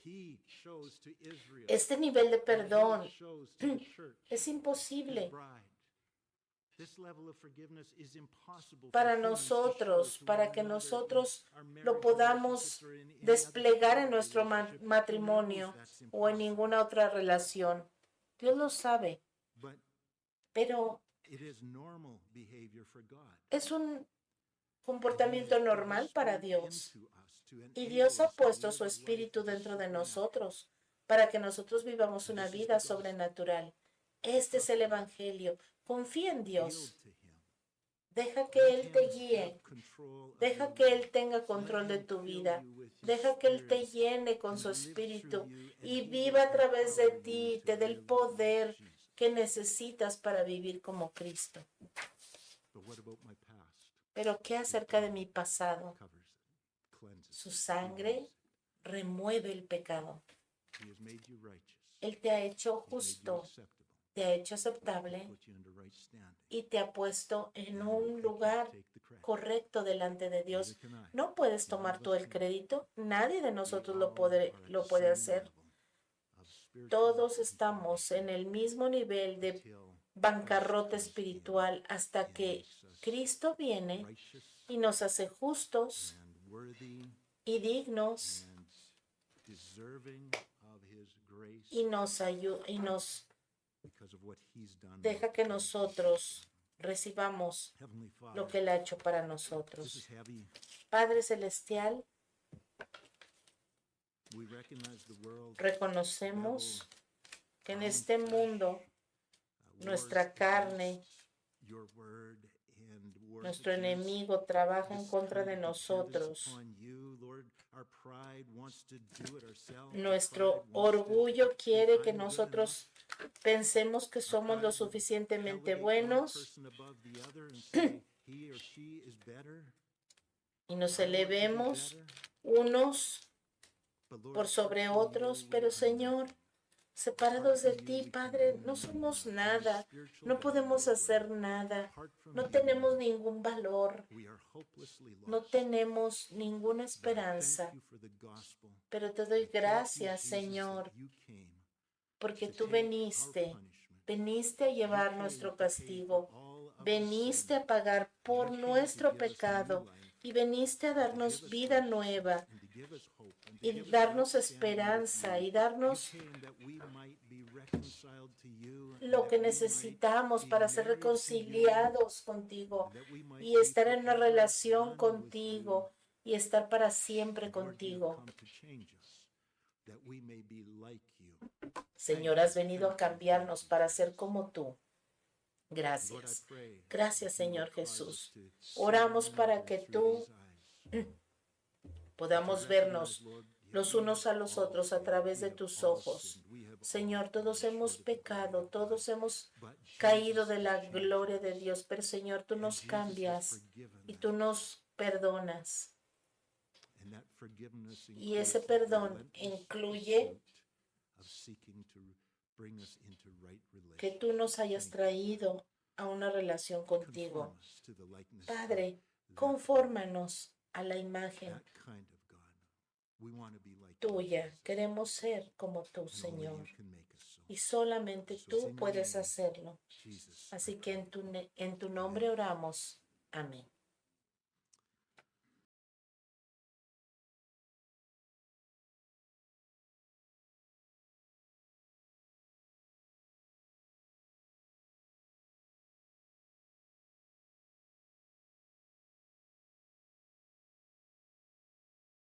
S3: He shows to Israel,
S2: este nivel de
S3: that He
S2: perdón
S3: shows to the church,
S2: es
S3: His
S2: imposible
S3: bride. This level of forgiveness is impossible
S2: para
S3: for humans to show
S2: nosotros,
S3: to
S2: para
S3: one
S2: que
S3: another
S2: nosotros
S3: in our marriage
S2: lo podamos
S3: relationships or in any other
S2: desplegar
S3: kind
S2: en
S3: of
S2: nuestro
S3: relationship. He knows
S2: matrimonio
S3: that's
S2: o en
S3: impossible.
S2: ninguna otra relación. Dios lo sabe,
S3: But
S2: pero
S3: it is normal behavior for God.
S2: es un
S3: And He
S2: comportamiento
S3: has put His
S2: normal para
S3: Spirit
S2: Dios.
S3: into us to
S2: Y
S3: enable
S2: Dios ha
S3: us to
S2: puesto
S3: live
S2: su
S3: a life
S2: espíritu
S3: that is
S2: dentro de
S3: supernatural.
S2: nosotros para que nosotros vivamos
S3: And
S2: una
S3: this is
S2: vida
S3: the gospel.
S2: sobrenatural. Este es el Evangelio. Confía en
S3: Yield
S2: Dios.
S3: to Him.
S2: Deja que
S3: Let
S2: Él
S3: Him
S2: te
S3: have
S2: guíe.
S3: control of
S2: Deja
S3: your
S2: que Él
S3: life.
S2: tenga
S3: Let
S2: control de
S3: Him
S2: tu
S3: fill
S2: vida.
S3: you with His
S2: Deja que Él te
S3: Spirit
S2: llene con
S3: and
S2: su
S3: live through
S2: espíritu
S3: you, and
S2: y
S3: He will
S2: viva a través de
S3: empower you
S2: ti,
S3: to
S2: te dé el
S3: live like
S2: poder
S3: Jesus.
S2: que necesitas para vivir como Cristo.
S3: But what about my past?
S2: Pero ¿qué acerca de mi pasado?
S3: Covers it, cleanses
S2: Su
S3: it,
S2: sangre
S3: removes it.
S2: remueve el pecado.
S3: He has made you righteous.
S2: Él te ha hecho
S3: He's made you
S2: justo,
S3: acceptable.
S2: te ha hecho
S3: He
S2: aceptable
S3: put you into right standing.
S2: y te ha puesto en
S3: And
S2: un
S3: he can't
S2: lugar
S3: take the credit.
S2: correcto delante de Dios.
S3: Neither can I.
S2: No puedes
S3: None
S2: tomar
S3: of
S2: tú
S3: us
S2: el
S3: can.
S2: crédito. Nadie de
S3: We
S2: nosotros
S3: all
S2: lo
S3: are
S2: puede
S3: at the
S2: hacer.
S3: same level of spiritual
S2: Todos estamos en
S3: impoverishment
S2: el mismo nivel de
S3: until
S2: bancarrota
S3: Christ comes
S2: espiritual
S3: in
S2: hasta
S3: and
S2: que
S3: makes us
S2: Cristo viene
S3: righteous
S2: y nos hace justos
S3: and worthy
S2: y dignos
S3: and deserving of His grace
S2: y nos
S3: because of what He's done.
S2: deja que nosotros recibamos
S3: Heavenly Father,
S2: lo que Él ha hecho para
S3: this
S2: nosotros.
S3: is heavy.
S2: Padre Celestial,
S3: We recognize the world,
S2: reconocemos que en este mundo nuestra carne,
S3: your word and word
S2: nuestro
S3: against
S2: enemigo trabaja en
S3: this
S2: contra
S3: kind
S2: de
S3: of
S2: nosotros.
S3: dependence upon you, Lord. Our pride wants to do it ourselves. Our
S2: Nuestro
S3: pride wants to
S2: orgullo
S3: think
S2: quiere que
S3: I'm good
S2: nosotros pensemos que
S3: enough.
S2: somos lo
S3: Our pride would
S2: suficientemente
S3: elevate one
S2: buenos
S3: person above the other and say he or she is better.
S2: y nos
S3: I want to be
S2: elevemos
S3: better.
S2: unos
S3: But Lord,
S2: por sobre
S3: apart from
S2: otros,
S3: you, we
S2: pero
S3: are
S2: Señor,
S3: nothing.
S2: separados de ti, Padre, no somos nada, no podemos hacer nada, no tenemos ningún valor, no tenemos ninguna esperanza. Pero te doy gracias, Señor, porque tú viniste a llevar nuestro castigo, viniste a pagar por nuestro pecado y viniste a darnos vida nueva y darnos esperanza y darnos lo que necesitamos para ser reconciliados contigo y estar en una relación contigo y estar para siempre contigo. Señor, has venido a cambiarnos para ser como tú. Gracias. Gracias, Señor Jesús. Oramos para que tú podamos vernos los unos a los otros a través de tus ojos. Señor, todos hemos pecado, todos hemos caído de la gloria de Dios, pero Señor, tú nos cambias y tú nos perdonas. Y ese perdón incluye que tú nos hayas traído a una relación contigo. Padre, confórmanos a la imagen tuya. Queremos ser como tú, Señor. Y solamente tú puedes hacerlo. Así que en tu nombre oramos. Amén.